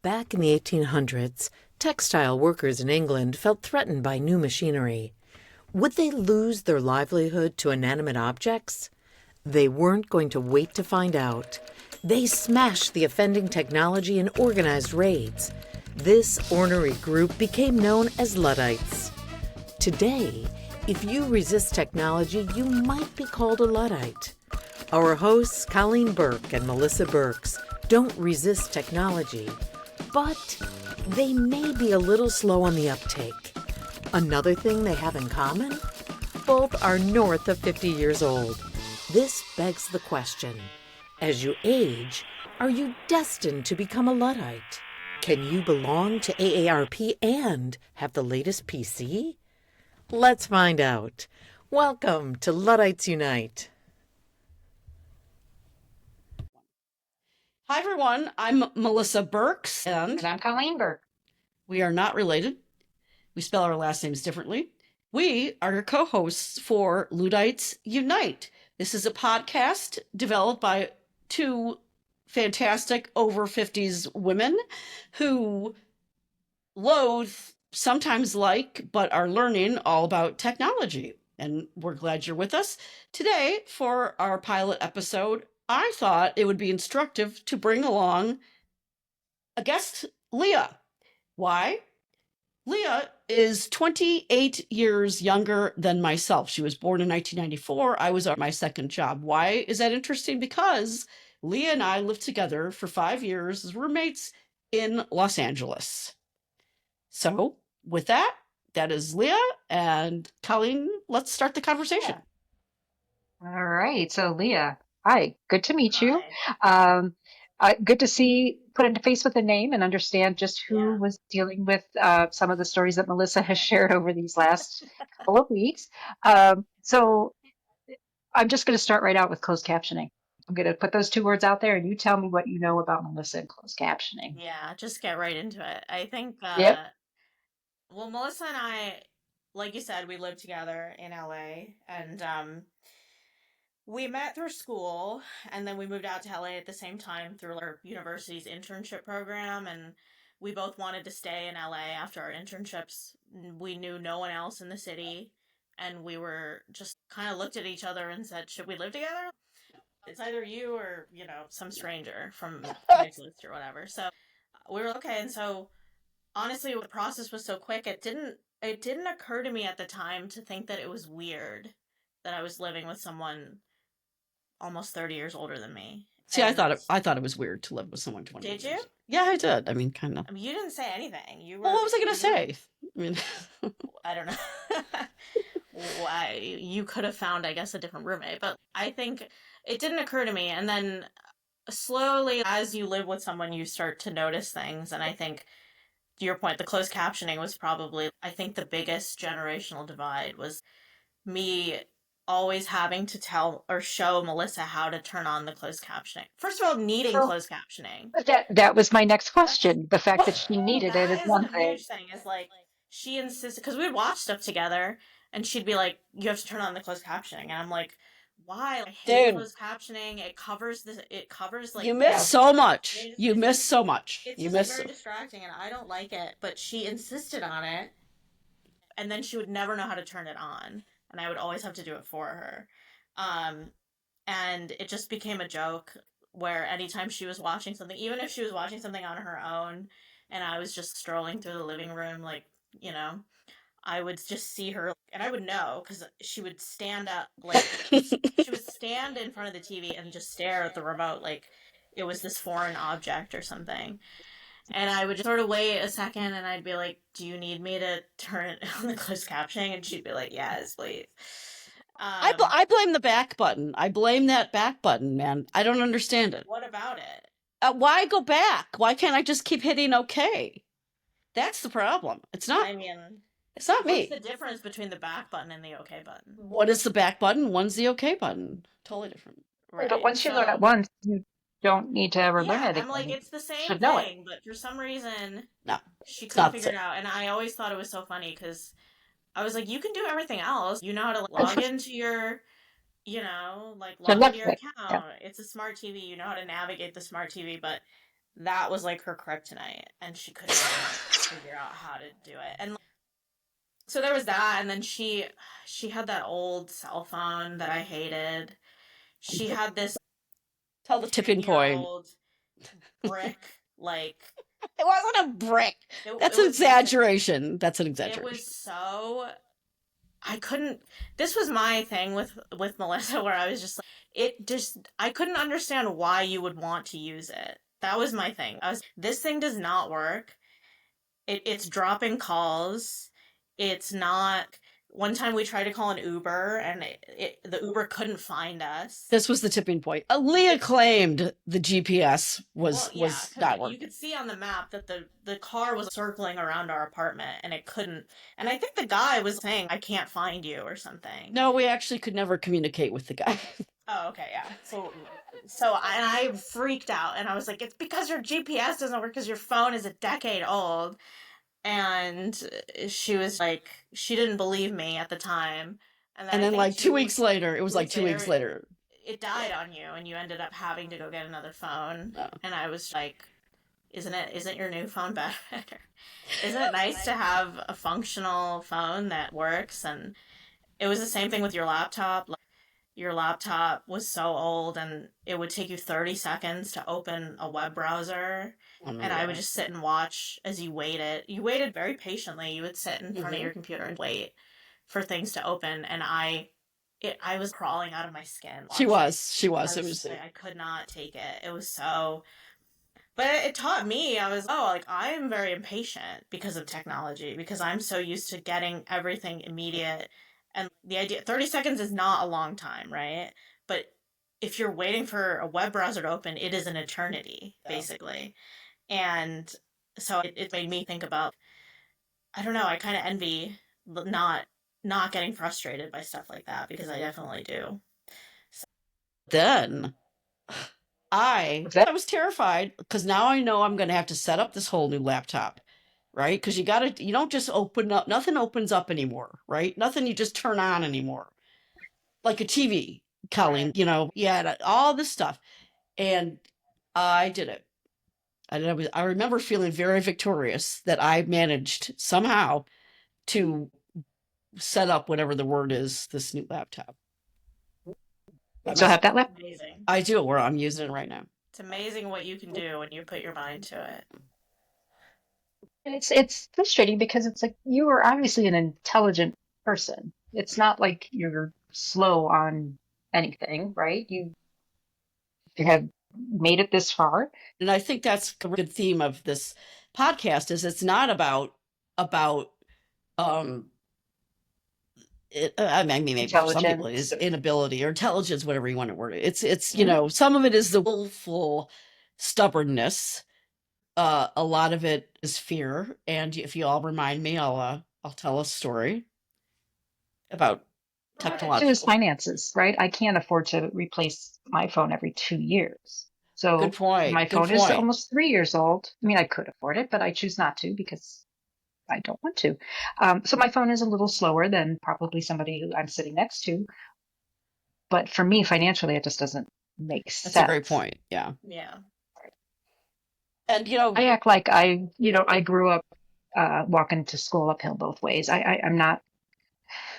Back in the 1800s, textile workers in England felt threatened by new machinery. Would they lose their livelihood to inanimate objects? They weren't going to wait to find out. They smashed the offending technology in organized raids. This ornery group became known as Luddites. Today, if you resist technology, you might be called a Luddite. Our hosts, Colleen Burke and Melissa Birks, don't resist technology, but they may be a little slow on the uptake. Another thing they have in common? Both are north of 50 years old. This begs the question, as you age, are you destined to become a Luddite? Can you belong to AARP and have the latest PC? Let's find out. Welcome to Luddites Unite. Hi, everyone. I'm Melissa Birks. And I'm Colleen Burke. We are not related. We spell our last names differently. We are your co-hosts for Luddites Unite. This is a podcast developed by two fantastic over 50s women who loathe, sometimes like, but are learning all about technology. And we're glad you're with us. Today, for our pilot episode, I thought it would be instructive to bring along a guest, Leah. Why? Leah is 28 years younger than myself. She was born in 1994. I was at my second job. Why is that interesting? Because Leah and I lived together for 5 years as roommates in Los Angeles. So with that, that is Leah and Colleen. Let's start the conversation. All right. So, Leah, hi. Good to meet you. Hi. Good to put a face with a name and understand just who was dealing with some of the stories that Melissa has shared over these last couple of weeks. So I'm just going to start right out with closed captioning. I'm going to put those two words out there and you tell me what you know about Melissa and closed captioning. Yeah, just get right into it. I think, Yep. well, Melissa and I, like you said, we lived together in LA, and we met through school, and then we moved out to LA at the same time through our university's internship program, and we both wanted to stay in LA after our internships. We knew no one else in the city, and we were just kind of looked at each other and said, should we live together? It's either you or, some stranger from Craigslist or whatever. So we were okay, and so honestly, the process was so quick, it didn't occur to me at the time to think that it was weird that I was living with someone almost 30 years older than me. See, I thought it was weird to live with someone 20 Did years. you? Yeah, I did. I mean, kind of. I mean, you didn't say anything. Well, what was I going to say? I mean, I don't know. You could have found, I guess, a different roommate, but I think it didn't occur to me. And then slowly, as you live with someone, you start to notice things. And I think, to your point, the closed captioning was probably, I think, the biggest generational divide was me always having to tell or show Melissa how to turn on the closed captioning. First of all, needing closed captioning. That was my next question. The fact that she needed it is one thing. Huge thing is like she insisted, because we'd watch stuff together, and she'd be like, "You have to turn on the closed captioning," and I'm like, "Why? I hate closed captioning. It covers like you miss so much. You miss so much. It's very distracting, and I don't like it." But she insisted on it, and then she would never know how to turn it on, and I would always have to do it for her. And it just became a joke where anytime she was watching something, even if she was watching something on her own, and I was just strolling through the living room, like, I would just see her, and I would know, because she would stand up, like, she would stand in front of the TV and just stare at the remote like it was this foreign object or something. And I would just sort of wait a second, and I'd be like, do you need me to turn it on the closed captioning? And she'd be like, yes, please. I blame the back button. I blame that back button, man. I don't understand it. What about it? Why go back? Why can't I just keep hitting OK? That's the problem. It's not. I mean, it's not me. What's the difference between the back button and the OK button? What is the back button? One's the OK button. Totally different. Right. But once you learn it once, you don't need to ever learn it again. I'm like, it's the same thing, but for some reason, she couldn't figure it out. And I always thought it was so funny because I was like, you can do everything else. You know how to log into your, log into your account. Yeah. It's a smart TV. You know how to navigate the smart TV, but that was like her kryptonite, and she couldn't figure out how to do it. And so there was that, and then she had that old cell phone that I hated. She had this Tell the tipping point. 10-year-old brick, like It wasn't a brick. That's an exaggeration. That's an exaggeration. It was so I couldn't. This was my thing with Melissa, where I was just like, I couldn't understand why you would want to use it. That was my thing. This thing does not work. It's dropping calls. It's not. One time we tried to call an Uber, and the Uber couldn't find us. This was the tipping point. Leah claimed the GPS was not working. You could see on the map that the car was circling around our apartment, and it couldn't. And I think the guy was saying, "I can't find you" or something. No, we actually could never communicate with the guy. Oh, okay, yeah. So I freaked out, and I was like, "It's because your GPS doesn't work because your phone is a decade old." And she was like, she didn't believe me at the time. And then like 2 weeks later, it was like 2 weeks later, it died on you, and you ended up having to go get another phone. Oh. And I was like, isn't your new phone better? Isn't it nice to have a functional phone that works? And it was the same thing with your laptop. Like, your laptop was so old, and it would take you 30 seconds to open a web browser. And I would just sit and watch as you waited. You waited very patiently. You would sit in front of your computer and wait for things to open. And I was crawling out of my skin. She was. I could not take it. It was so... But it taught me, I am very impatient because of technology, because I'm so used to getting everything immediate. And the idea, 30 seconds is not a long time, right? But if you're waiting for a web browser to open, it is an eternity, basically. And so it made me think about, I don't know, I kind of envy not getting frustrated by stuff like that, because I definitely do. So. Then I was terrified, because now I know I'm going to have to set up this whole new laptop, right? Because you don't just open up, nothing opens up anymore, right? Nothing you just turn on anymore. Like a TV, Colleen, right. All this stuff. And I did it. I remember feeling very victorious that I managed somehow to set up whatever the word is, this new laptop. So have that laptop? Amazing. I do, where I'm using it right now. It's amazing what you can do when you put your mind to it. It's frustrating, because it's like, you are obviously an intelligent person. It's not like you're slow on anything, right? You have made it this far. And I think that's a good theme of this podcast, is it's not about maybe for some people it is inability or intelligence, whatever you want to word it. It's some of it is the willful stubbornness. A lot of it is fear. And if you all remind me, I'll tell a story about technological. It is finances, right? I can't afford to replace my phone every 2 years. So good point. My phone is almost 3 years old. I mean, I could afford it, but I choose not to, because I don't want to. So my phone is a little slower than probably somebody who I'm sitting next to. But for me, financially, it just doesn't make sense. That's a great point. Yeah. Yeah. And, I act like I grew up walking to school uphill both ways. I'm not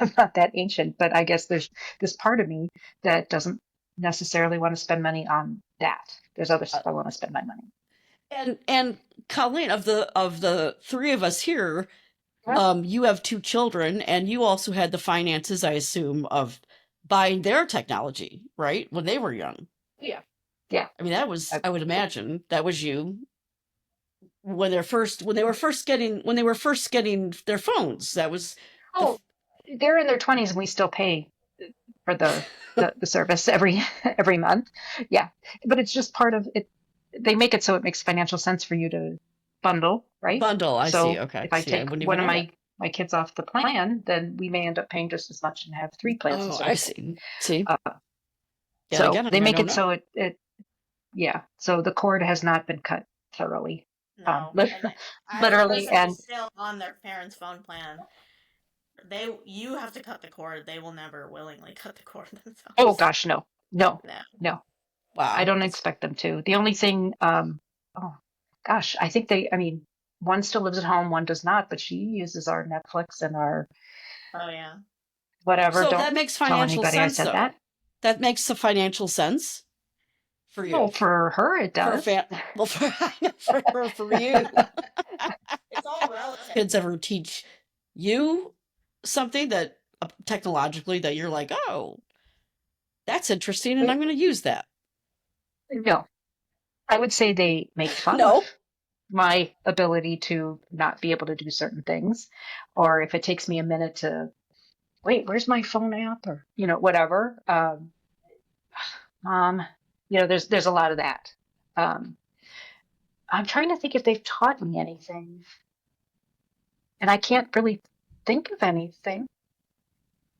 that ancient, but I guess there's this part of me that doesn't necessarily want to spend money on that. There's other stuff I want to spend my money. And Colleen, of the three of us here, you have 2 children, and you also had the finances, I assume, of buying their technology, right? When they were young. Yeah. Yeah. I mean, that was, I would imagine that was you when they were first getting their phones. That was, they're in their 20s and we still pay for the service every month. Yeah. But it's just part of it. They make it so it makes financial sense for you to bundle, right? I see. Okay. If I take one of my kids off the plan, then we may end up paying just as much and have 3 plans. Oh, I see. See? So they make it so it so the cord has not been cut thoroughly. No, literally, and still on their parents' phone plan. You have to cut the cord. They will never willingly cut the cord themselves. Oh gosh, no. Wow. I don't expect them to. The only thing, gosh, I think one still lives at home, one does not, but she uses our Netflix and our Oh yeah. whatever. So Don't that makes tell financial anybody I sense, said though. that. That makes the financial sense for you. Oh, for her it For does. well, for her, for you. It's all relative. Kids ever teach you something that technologically that you're like, oh, that's interesting, and I'm going to use that? No, I would say they make fun of No. my ability to not be able to do certain things, or if it takes me a minute to wait, where's my phone app, or whatever. Mom, there's a lot of that. Um, I'm trying to think if they've taught me anything, and I can't really think of anything.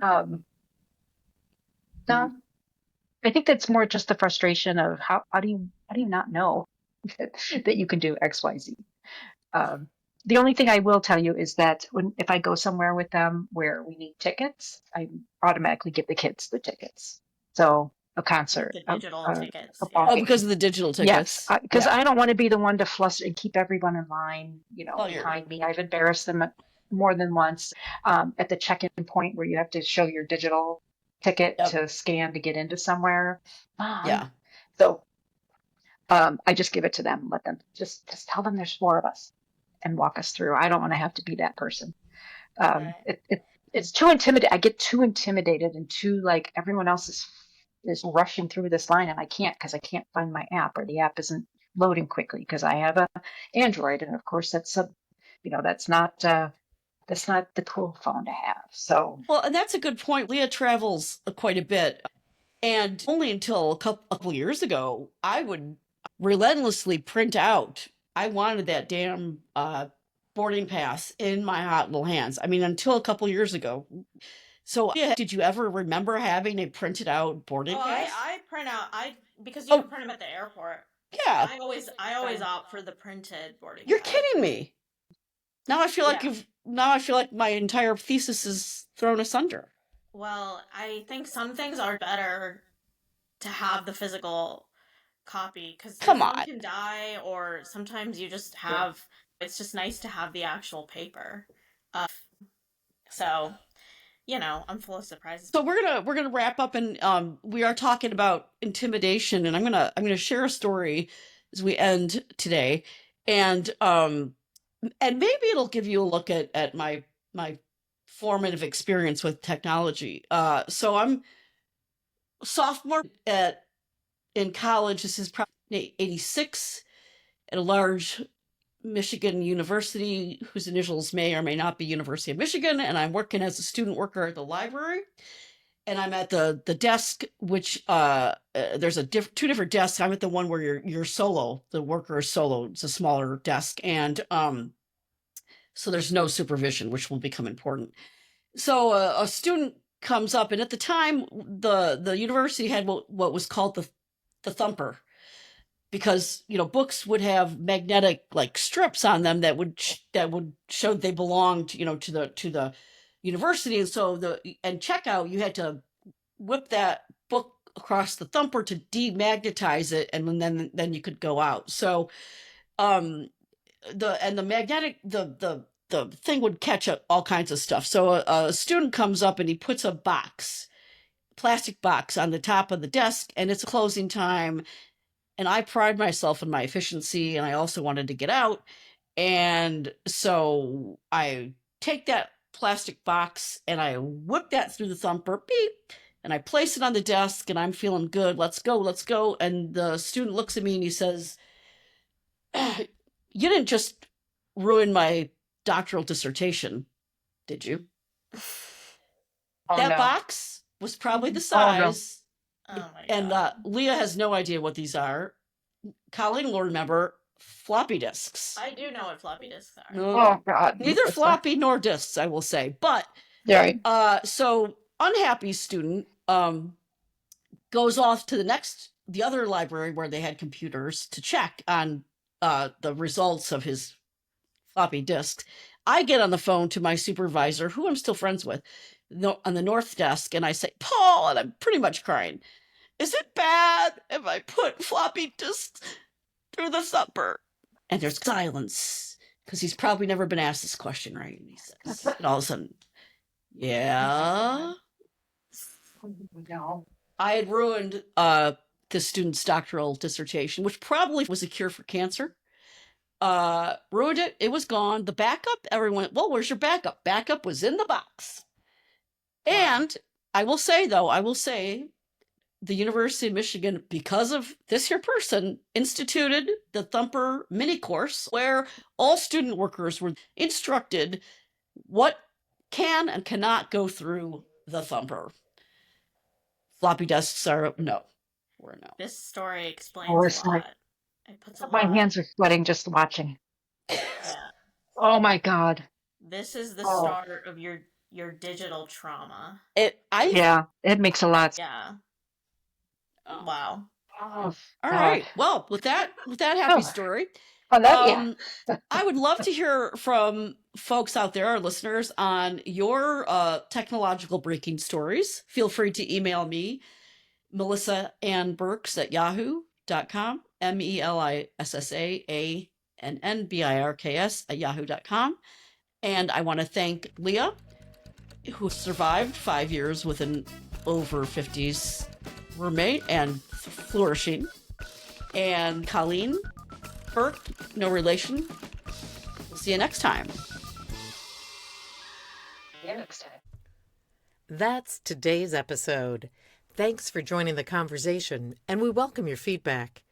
No, I think that's more just the frustration of how do you not know that you can do X, Y, Z. Um, the only thing I will tell you is that if I go somewhere with them where we need tickets, I automatically give the kids the tickets. So a concert, The digital tickets. a ball Oh, Yeah. game. because of the digital Yes, tickets. because Yeah. I don't want to be the one to fluster and keep everyone in line, Oh, behind me. I've embarrassed them more than once at the check-in point where you have to show your digital ticket Yep. to scan to get into somewhere. Yeah. So I just give it to them, let them just tell them there's four of us and walk us through. I don't want to have to be that person. Right. It's too intimidated. I get too intimidated and too like everyone else is rushing through this line, and I can't because I can't find my app, or the app isn't loading quickly because I have a Android, and of course that's not the cool phone to have. So Well, and that's a good point. Leah travels quite a bit. And only until a couple years ago, I would relentlessly print out. I wanted that damn boarding pass in my hot little hands. I mean, until a couple years ago. So, yeah, did you ever remember having a printed out boarding Oh, pass? I print out because you can print them at the airport. Yeah. I always opt for the printed boarding You're pass. kidding me. Now I feel like Yeah. my entire thesis is thrown asunder. Well, I think some things are better to have the physical copy because your Come phone on. can die, or sometimes you just have. It's just nice to have the actual paper. So, I'm full of surprises. So we're gonna wrap up, and we are talking about intimidation, and I'm gonna share a story as we end today, and maybe it'll give you a look at my formative experience with technology. So I'm sophomore in college. This is probably 86 at a large Michigan university whose initials may or may not be University of Michigan, and I'm working as a student worker at the library. And I'm at the desk, which there's two different desks. I'm at the one where you're solo. The worker is solo. It's a smaller desk, and so there's no supervision, which will become important. So a student comes up, and at the time, the university had what was called the thumper, because books would have magnetic like strips on them that would show they belonged to the university, and so and checkout you had to whip that book across the thumper to demagnetize it, and then you could go out. So the magnetic the thing would catch up all kinds of stuff. So a student comes up and he puts a plastic box on the top of the desk, and it's closing time, and I pride myself in my efficiency, and I also wanted to get out. And so I take that plastic box and I whip that through the thumper, beep, and I place it on the desk, and I'm feeling good. Let's go, let's go. And the student looks at me and he says, "You didn't just ruin my doctoral dissertation, did you?" oh That no, box was probably the oh no, size. Oh my And god. Leah has no idea what these are. Colleen will remember floppy disks. I do know what floppy disks are. No, oh God, neither that's not. floppy nor disks, I will say. But Yeah, right. so unhappy student goes off to the other library where they had computers to check on the results of his floppy disks. I get on the phone to my supervisor, who I'm still friends with, on the north desk, and I say, "Paul," and I'm pretty much crying, "is it bad if I put floppy disks through the thumper?" And there's silence because he's probably never been asked this question, right? And he says, and all of a sudden, yeah. No. I had ruined the student's doctoral dissertation, which probably was a cure for cancer. Ruined it. It was gone. The backup, everyone, well, where's your backup? Backup was in the box. And I will say, the University of Michigan, because of this here person, instituted the Thumper mini course where all student workers were instructed what can and cannot go through the Thumper. Floppy disks are no. This story explains Oh, a sorry. lot. It puts a My lot. hands are sweating just watching. Yeah. Oh my God. This is the start of your digital trauma. Yeah, it makes a lot. Yeah. Oh. Wow. Oh, All God. right. Well, with that happy story, Oh, that, yeah. I would love to hear from folks out there, our listeners, on your technological breaking stories. Feel free to email me, Melissa Ann Birks at yahoo.com, MELISSAANNBIRKS at yahoo.com. And I want to thank Leah, who survived 5 years with an over 50s roommate and flourishing, and Colleen, Burke, no relation. We'll see you next time. Yeah, next time. That's today's episode. Thanks for joining the conversation, and we welcome your feedback.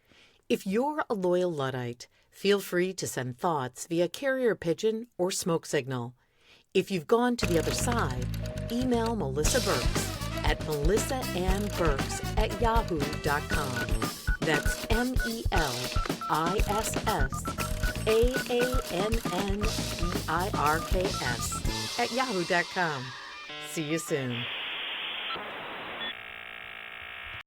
If you're a loyal Luddite, feel free to send thoughts via carrier pigeon or smoke signal. If you've gone to the other side, email Melissa Birks at melissaannburks@yahoo.com. That's MELISSAANNBIRKS @yahoo.com. See you soon.